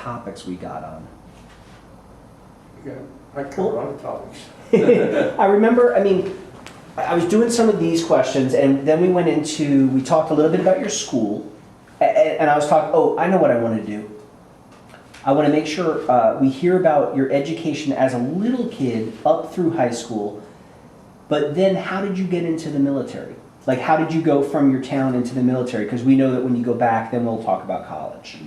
topics we got on. Yeah, I cover a lot of topics. I remember, I was doing some of these questions, and then we talked a little bit about your school, and I was talking, I know what I want to do. I want to make sure we hear about your education as a little kid up through high school, but then how did you get into the military? Like, how did you go from your town into the military? Because we know that when you go back, then we'll talk about college.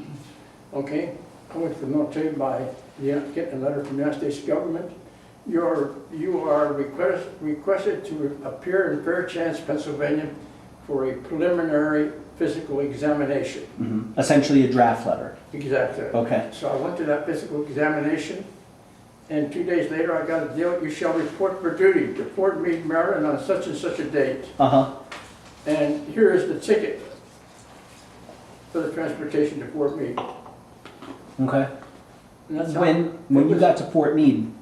Okay, I went to the military by getting a letter from the United States government. You are requested to appear in Fairchance, Pennsylvania for a preliminary physical examination. Mm-hmm. Essentially a draft letter. Exactly. Okay. So I went to that physical examination, and 2 days later I got a deal, you shall report for duty to Fort Meade, Maryland on such and such a date. Uh-huh. And here is the ticket for the transportation to Fort Meade. Okay. And that's how When you got to Fort Meade,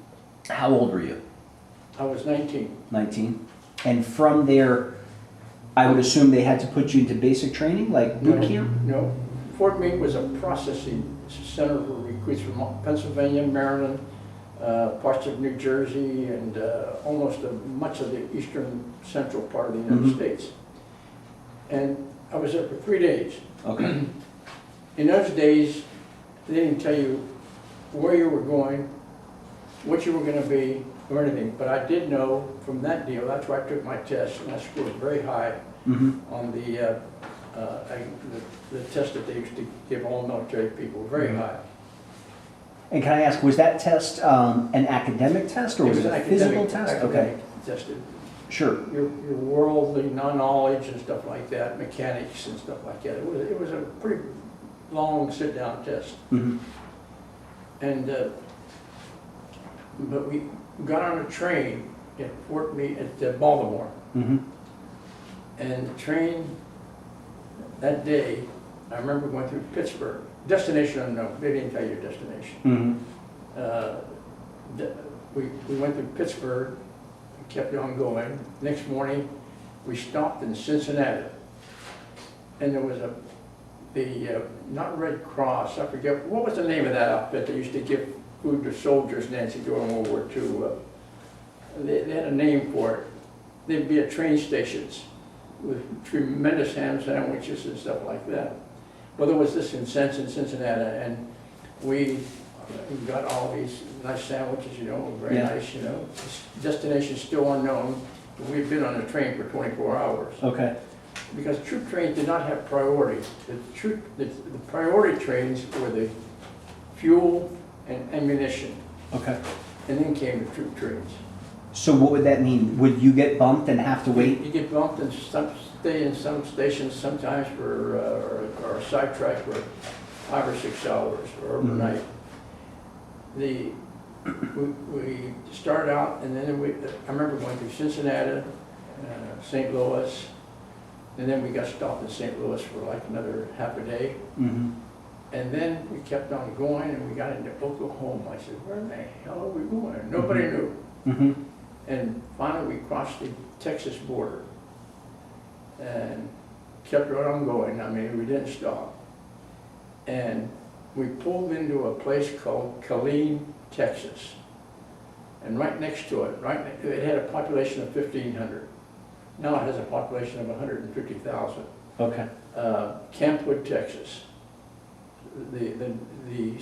how old were you? I was 19. 19. And from there, I would assume they had to put you into basic training, like boot camp? No. Fort Meade was a processing center for recruits from Pennsylvania, Maryland, parts of New Jersey, and almost much of the eastern central part of the United States. And I was there for 3 days. Okay. In those days, they didn't tell you where you were going, what you were going to be, or anything. But I did know from that deal, that's why I took my test, and I scored very high on the test that they used to give all military people, very high. And can I ask, was that test an academic test, or was it a physical test? Okay. Tested Sure. your worldly knowledge and stuff like that, mechanics and stuff like that. It was a pretty long sit-down test. Mm-hmm. And but we got on a train at Fort Meade at Baltimore, Mm-hmm. and the train that day, I remember going through Pittsburgh. Destination unknown. They didn't tell you your destination. Mm-hmm. We went through Pittsburgh, kept on going. Next morning, we stopped in Cincinnati, and there was not Red Cross, I forget, what was the name of that outfit that used to give food to soldiers, Nancy, during World War II? They had a name for it. They'd be at train stations with tremendous ham sandwiches and stuff like that. Well, there was this in Cincinnati, and we got all these nice sandwiches, very nice, Destination still unknown. We'd been on a train for 24 hours. Okay. Because troop trains did not have priority. The priority trains were the fuel and ammunition, Okay. and then came the troop trains. So what would that mean? Would you get bumped and have to wait? You get bumped and stay in some stations sometimes or sidetracked for 5 or 6 hours or overnight. We started out, and then I remember going through Cincinnati, St. Louis, and then we got stopped in St. Louis for like another half a day. Mm-hmm. And then we kept on going, and we got into Oklahoma. I said, where the hell are we going? Nobody knew. Mm-hmm. And finally, we crossed the Texas border and kept right on going. We didn't stop. And we pulled into a place called Killeen, Texas. And right next to it, it had a population of 1,500. Now it has a population of 150,000. Okay. Campwood, Texas. The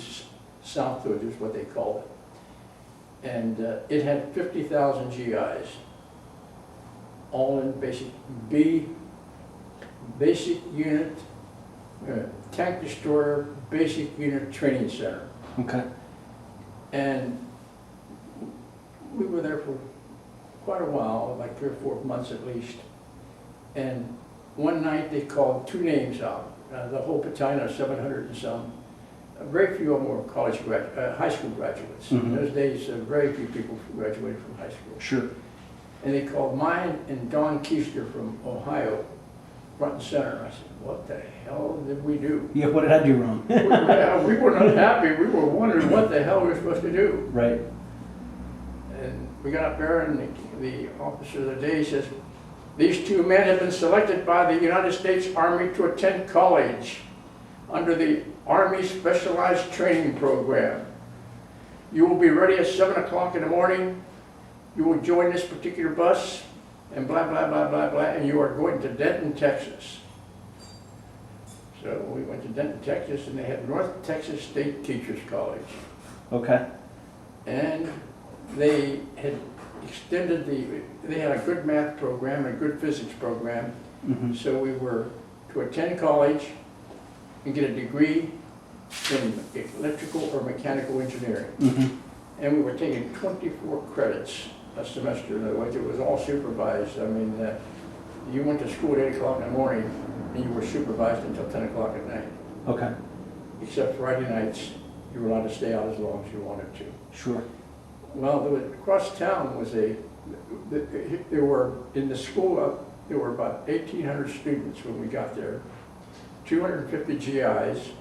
Southwood is what they call it. And it had 50,000 GIs, all in basic unit, tank destroyer, basic unit training center. Okay. And we were there for quite a while, like 3 or 4 months at least. And one night they called 2 names out, the whole battalion of 700 and some. Very few of them were high school graduates. In those days, very few people graduated from high school. Sure. And they called mine and Don Keister from Ohio front and center. I said, what the hell did we do? Yeah, what did I do wrong? We were not happy. We were wondering what the hell we were supposed to do. Right. And we got up there, and the officer of the day says, these 2 men have been selected by the United States Army to attend college under the Army Specialized Training Program. You will be ready at 7 o'clock in the morning. You will join this particular bus and blah, blah, blah, blah, blah, and you are going to Denton, Texas. So we went to Denton, Texas, and they had North Texas State Teachers College. Okay. And they had extended they had a good math program and a good physics program. Mm-hmm. So we were to attend college and get a degree in electrical or mechanical engineering. Mm-hmm. And we were taking 24 credits a semester. In other words, it was all supervised. I mean, you went to school at 8 o'clock in the morning and you were supervised until 10 o'clock at night. Okay. Except Friday nights, you were allowed to stay out as long as you wanted to. Sure. Well, across town was there were, in the school, there were about 1,800 students when we got there, 250 GIs,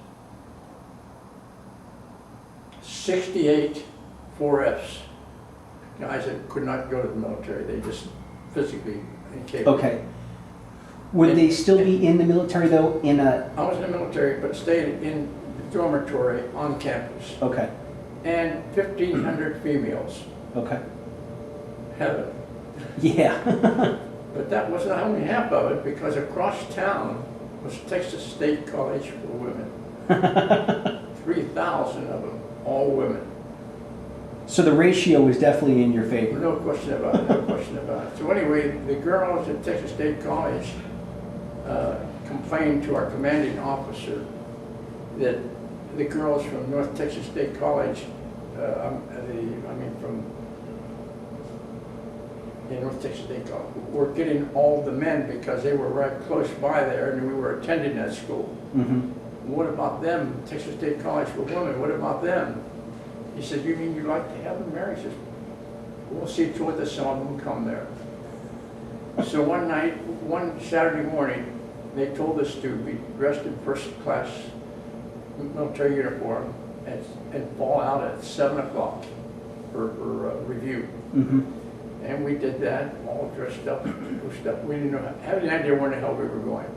68 4Fs, guys that could not go to the military, they just physically incapable. Okay. Would they still be in the military though? In a I was in the military, but stayed in the dormitory on campus. okay. And 1,500 females. Okay. Heaven. Yeah. But that wasn't only half of it, because across town was Texas State College for women. 3,000 of them, all women. So the ratio was definitely in your favor. No question about it, no question about it. So anyway, the girls at Texas State College complained to our commanding officer that the girls from North Texas State College, from North Texas State College, were getting all the men because they were right close by there and we were attending that school. Mm-hmm. What about them, Texas State College for women, what about them? He said, you mean you'd like to have them there? He says, we'll see to it that some of them come there. So one Saturday morning, they told us to be dressed in first class military uniform and fall out at 7 o'clock for review. Mm-hmm. And we did that, all dressed up, pushed up. We didn't have any idea where the hell we were going.